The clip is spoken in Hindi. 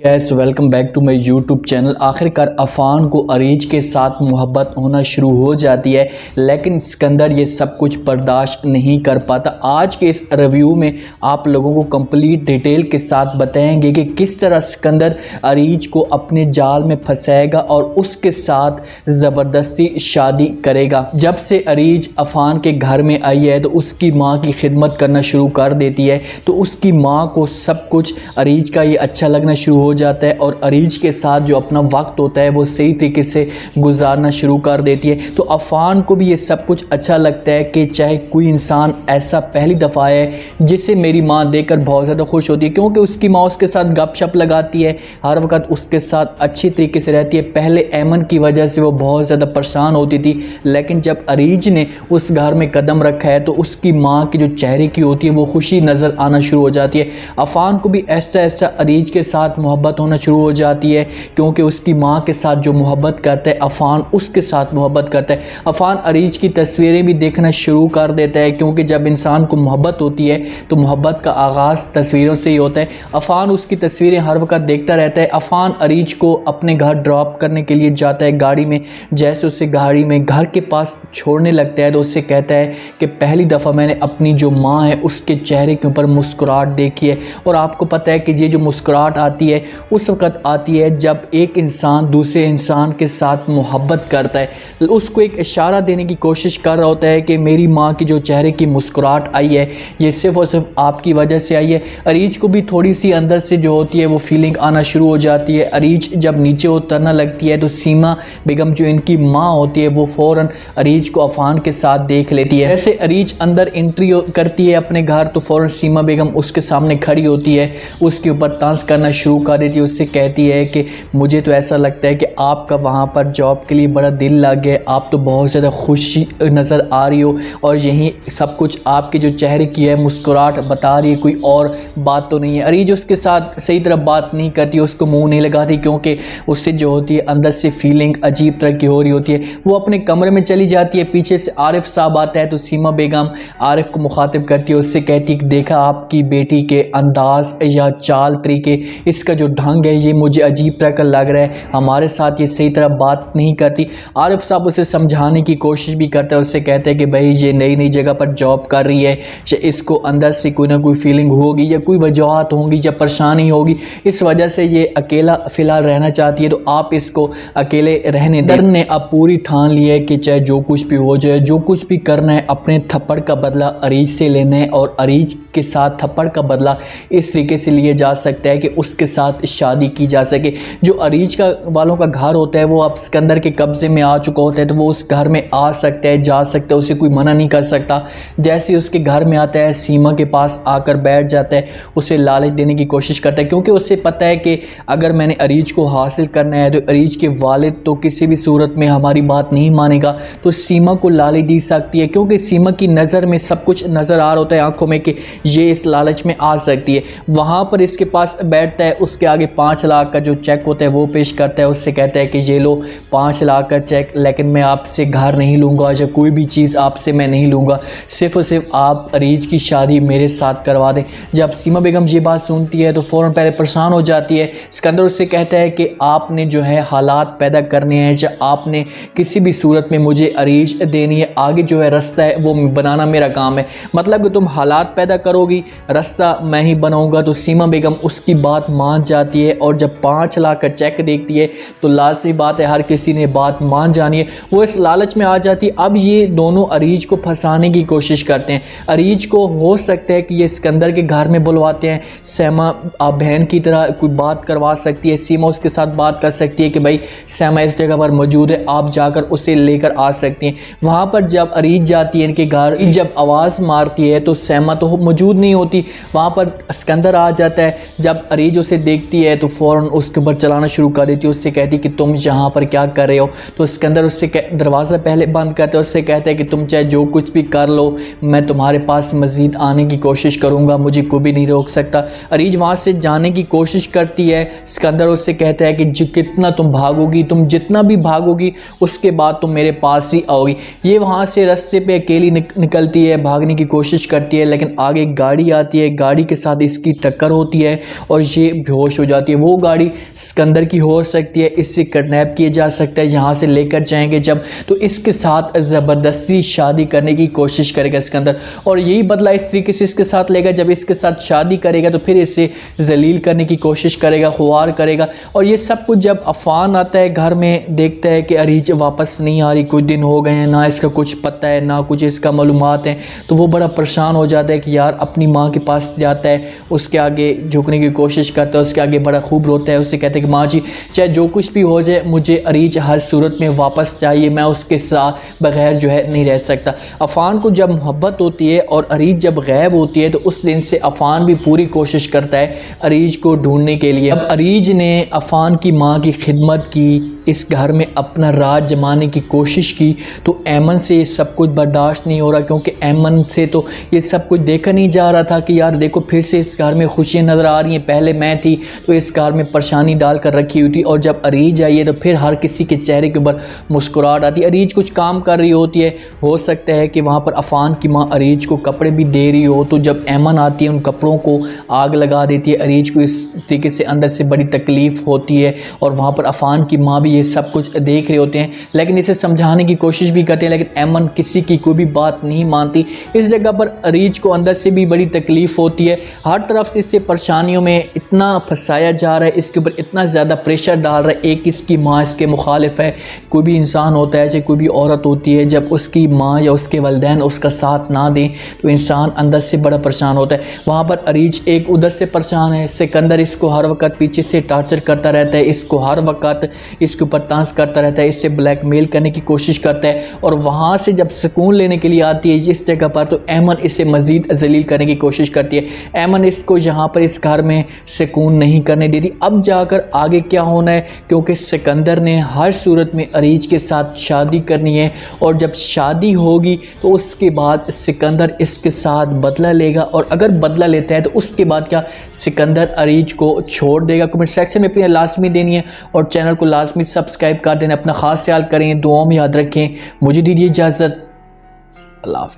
Gas welcome back to my YouTube channel. आखिरकार अफान को अरीज के साथ मोहब्बत होना शुरू हो जाती है, लेकिन सिकंदर ये सब कुछ बर्दाश्त नहीं कर पाता। आज के इस रिव्यू में आप लोगों को कंप्लीट डिटेल के साथ बताएंगे कि किस तरह सिकंदर अरीज को अपने जाल में फंसाएगा और उसके साथ ज़बरदस्ती शादी करेगा। जब से अरीज अफान के घर में आई है तो उसकी माँ की खिदमत करना शुरू कर देती है, तो उसकी माँ को सब कुछ अरीज का ये अच्छा लगना शुरू हो जाता है और अरीज के साथ जो अपना वक्त होता है वो सही तरीके से गुजारना शुरू कर देती है। तो अफान को भी ये सब कुछ अच्छा लगता है कि चाहे कोई इंसान ऐसा पहली दफ़ा है जिसे मेरी माँ देखकर बहुत ज़्यादा खुश होती है, क्योंकि उसकी माँ उसके साथ गपशप लगाती है, हर वक्त उसके साथ अच्छी तरीके से रहती है। पहले ऐमन की वजह से वो बहुत ज़्यादा परेशान होती थी, लेकिन जब अरीज ने उस घर में कदम रखा है तो उसकी माँ की जो चेहरे की होती है वो खुशी नज़र आना शुरू हो जाती है। अफान को भी ऐसा ऐसा अरीज के साथ मोहब्बत होना शुरू हो जाती है, क्योंकि उसकी माँ के साथ जो मोहब्बत करता है अफान उसके साथ मोहब्बत करता है। अफान अरीज की तस्वीरें भी देखना शुरू कर देता है, क्योंकि जब इंसान को मोहब्बत होती है तो मोहब्बत का आगाज़ तस्वीरों से ही होता है। अफान उसकी तस्वीरें हर वक्त देखता रहता है। अफान अरीज को अपने घर ड्रॉप करने के लिए जाता है गाड़ी में। जैसे उसे गाड़ी में घर के पास छोड़ने लगता है तो उससे कहता है कि पहली दफ़ा मैंने अपनी जो माँ है उसके चेहरे के ऊपर मुस्कुराहट देखी है। और आपको पता है कि ये जो मुस्कुराहट आती है उस वक़्त आती है जब एक इंसान दूसरे इंसान के साथ मोहब्बत करता है। उसको एक इशारा देने की कोशिश कर रहा होता है कि मेरी माँ की जो चेहरे की मुस्कुराहट आई है ये सिर्फ़ और सिर्फ आपकी वजह से आई है। अरीज को भी थोड़ी सी अंदर से जो होती है वो फीलिंग आना शुरू हो जाती है। अरीज जब नीचे उतरना लगती है तो सीमा बेगम जो इनकी माँ होती है वो फ़ौरन अरीज को अफान के साथ देख लेती है। ऐसे अरीज अंदर एंट्री करती है अपने घर तो फ़ौरन सीमा बेगम उसके सामने खड़ी होती है, उसके ऊपर तांस करना शुरू कर देती है। उससे कहती है कि मुझे तो ऐसा लगता है कि आपका वहाँ पर जॉब के लिए बड़ा दिल लग गया, आप तो बहुत ज़्यादा खुशी नज़र आ रही हो और यही सब कुछ आपके जो चेहरे की है मुस्कुराहट बता रही है, कोई और बात तो नहीं है। अरीज उसके साथ सही तरह बात नहीं करती, उसको मुंह नहीं लगाती, क्योंकि उससे जो होती है अंदर से फीलिंग अजीब तरह की हो रही होती है। वो अपने कमरे में चली जाती है। पीछे से आरिफ साहब आता है तो सीमा बेगम आरिफ को मुखातिब करती है, उससे कहती है कि देखा आपकी बेटी के अंदाज या चाल तरीके, इसका जो ढंग है ये मुझे अजीब तरह का लग रहा है, हमारे साथ ये सही तरह बात नहीं करती। आरिफ साहब उसे समझाने की कोशिश भी करता है, उससे कहते हैं कि भाई ये नई नई जगह पर जॉब कर रही है, इसको अंदर से कोई ना कोई फीलिंग होगी या कोई वजूहत होंगी या परेशानी होगी, इस वजह से ये अकेला फ़िलहाल रहना चाहती है, तो आप इसको अकेले रहने दें। ने अब पूरी ठान ली है कि चाहे जो कुछ भी हो जाए, जो कुछ भी करना है, अपने थप्पड़ का बदला अरीज से लेना है और अरीज के साथ थप्पड़ का बदला इस तरीके से लिया जा सकता है कि उसके साथ शादी की जा सके। जो अरीज का वालों का घर होता है वो अब सिकंदर के कब्ज़े में आ चुका होता है, तो वो उस घर में आ सकता है, जा सकता है, उसे कोई मना नहीं कर सकता। जैसे उसके घर में आता है सीमा के पास आकर बैठ जाता है, उसे लालच देने की कोशिश करता है, क्योंकि उसे पता है कि अगर मैंने अरीज को हासिल करना है तो अरीज के वालिद तो किसी भी सूरत में हमारी बात नहीं मानेगा, तो सीमा को लालच दी सकती है, क्योंकि सीमा की नज़र में सब कुछ नज़र आ रहा होता है आंखों में कि ये इस लालच में आ सकती है। वहाँ पर इसके पास बैठता है, उसके आगे 5 लाख का जो चेक होता है वो पेश करता है, उससे कहता है कि ये लो 5 लाख का चेक, लेकिन मैं आपसे घर नहीं लूँगा या कोई भी चीज़ आपसे मैं नहीं लूँगा, सिर्फ और सिर्फ आप अरीज की शादी मेरे साथ करवा दें। जब सीमा बेगम ये बात सुनती है तो फ़ौरन पहले परेशान हो जाती है। सिकंदर उससे कहता है कि आपने जो है हालात पैदा करने हैं या आपने किसी भी सूरत में मुझे अरीज देनी है, आगे जो है रास्ता है वो बनाना मेरा काम है, मतलब कि तुम हालात पैदा करोगी, रास्ता मैं ही बनाऊंगा। तो सीमा बेगम उसकी बात मान जाती है और जब 5 लाख का चेक देखती है तो लाजमी बात है हर किसी ने बात मान जानी है, वो इस लालच में आ जाती है। अब ये दोनों अरीज को फंसाने की कोशिश करते हैं। अरीज को हो सकता है कि ये सिकंदर के घर में बुलवाते हैं, सैमा आप बहन की तरह कोई बात करवा सकती है, सीमा उसके साथ बात कर सकती है कि भाई सैमा इस जगह पर मौजूद है, आप जाकर उसे लेकर आ सकती हैं। वहाँ पर जब अरीज जाती है इनके घर, जब आवाज़ मारती है तो सैमा तो मौजूद नहीं होती, वहाँ पर सिकंदर आ जाता है। जब अरीज उसे देखती है तो फ़ौरन उसके ऊपर चलाना शुरू कर देती है, उससे कहती है कि तुम यहाँ पर क्या कर रहे हो। तो सिकंदर उससे दरवाज़ा पहले बंद करता है, उससे कहता है कि तुम चाहे जो कुछ भी कर लो, मैं तुम्हारे पास मज़ीद आने की कोशिश करूँगा, मुझे कोई भी नहीं रोक सकता। अरीज वहाँ से जाने की कोशिश करती है, सिकंदर उससे कहता है कि कितना तुम भागोगी, तुम जितना भी भागोगी उसके बाद तुम मेरे पास ही आओगी। ये वहाँ से रास्ते पे अकेली निकलती है, भागने की कोशिश करती है, लेकिन आगे एक गाड़ी आती है, गाड़ी के साथ इसकी टक्कर होती है और ये बेहोश हो जाती है। वो गाड़ी सिकंदर की हो सकती है, इससे किडनैप किया जा सकता है, यहाँ से लेकर जाएंगे जब तो इसके साथ ज़बरदस्ती शादी करने की कोशिश करेगा सिकंदर, और यही बदला इस तरीके से इसके साथ लेगा। जब इसके साथ शादी करेगा तो फिर इसे जलील करने की कोशिश करेगा, खुआर करेगा। और ये सब कुछ जब अफान आता है घर में, देखता है कि अरीज वापस नहीं आ रही, कुछ दिन हो गए हैं, ना इसका कुछ पता है ना कुछ इसका मालूमात है, तो वो बड़ा परेशान हो जाता है कि यार अपनी माँ के पास जाता है, उसके आगे झुकने की कोशिश करता है, उसके आगे बड़ा खूब रोता है, उससे कहते हैं कि माँ जी चाहे जो कुछ भी हो जाए मुझे अरीज हर सूरत में वापस चाहिए, मैं उसके साथ बगैर जो है नहीं रह सकता। अफान को जब मोहब्बत होती है और अरीज जब गायब होती है तो उस दिन से अफान भी पूरी कोशिश करता है अरीज को ढूंढने के लिए। अब अरीज ने अफान की माँ की खिदमत की, इस घर में अपना राज जमाने की कोशिश की, तो ऐमन से ये सब कुछ बर्दाश्त नहीं हो रहा, क्योंकि ऐमन से तो ये सब कुछ देखा नहीं जा रहा था कि यार देखो फिर से इस घर में खुशियाँ नज़र आ रही हैं, पहले मैं थी तो इस घर में परेशानी डाल कर रखी हुई थी, और जब अरीज आई है तो फिर हर किसी के चेहरे के ऊपर मुस्कुराहट आती है। अरीज कुछ काम कर रही होती है, हो सकता है कि वहाँ पर अफान की माँ अरीज को कपड़े भी दे रही हो, तो जब ऐमन आती है उन कपड़ों को आग लगा देती है। अरीज को इस तरीके से अंदर से बड़ी तकलीफ़ होती है, और वहाँ पर अफान की माँ भी ये सब कुछ देख रहे होते हैं, लेकिन इसे समझाने की कोशिश भी करते हैं, लेकिन ऐमन किसी की कोई भी बात नहीं मानती। इस जगह पर अरीज को अंदर से भी बड़ी तकलीफ़ होती है, हर तरफ से इससे परेशानियों में इतना फंसाया जा रहा है, इसके ऊपर इतना ज़्यादा प्रेशर डाल रहा है। एक इसकी माँ इसके मुखालिफ है, कोई भी इंसान होता है, चाहे कोई भी औरत होती है, जब उसकी माँ या उसके वालिदैन उसका साथ ना दें तो इंसान अंदर से बड़ा परेशान होता है। वहाँ पर अरीज एक उधर से परेशान है, सिकंदर इसको हर वक्त पीछे से टार्चर करता रहता है, इसको हर वक्त इसके ऊपर तांस करता रहता है, इससे ब्लैकमेल करने की कोशिश करता है, और वहाँ से जब सुकून लेने के लिए आती है इस जगह पर तो ऐमन इसे मज़ीद जलील करने की कोशिश करती है। ऐमन इसको यहाँ पर इस घर में सुकून नहीं करने दे रही। अब जाकर आगे क्या होना है, क्योंकि सिकंदर ने हर सूरत में अरीज के साथ शादी करनी है, और जब शादी होगी तो उसके बाद सिकंदर इसके साथ बदला लेगा, और अगर बदला लेता है तो उसके बाद क्या सिकंदर अरीज को छोड़ देगा। कमेंट सेक्शन में अपनी लाजमी देनी है, और चैनल को लाजमी सब्सक्राइब कर देना। अपना खास ख्याल करें, दुआओं में याद रखें। मुझे दीजिए इजाज़त, अल्लाह हाफ़िज़।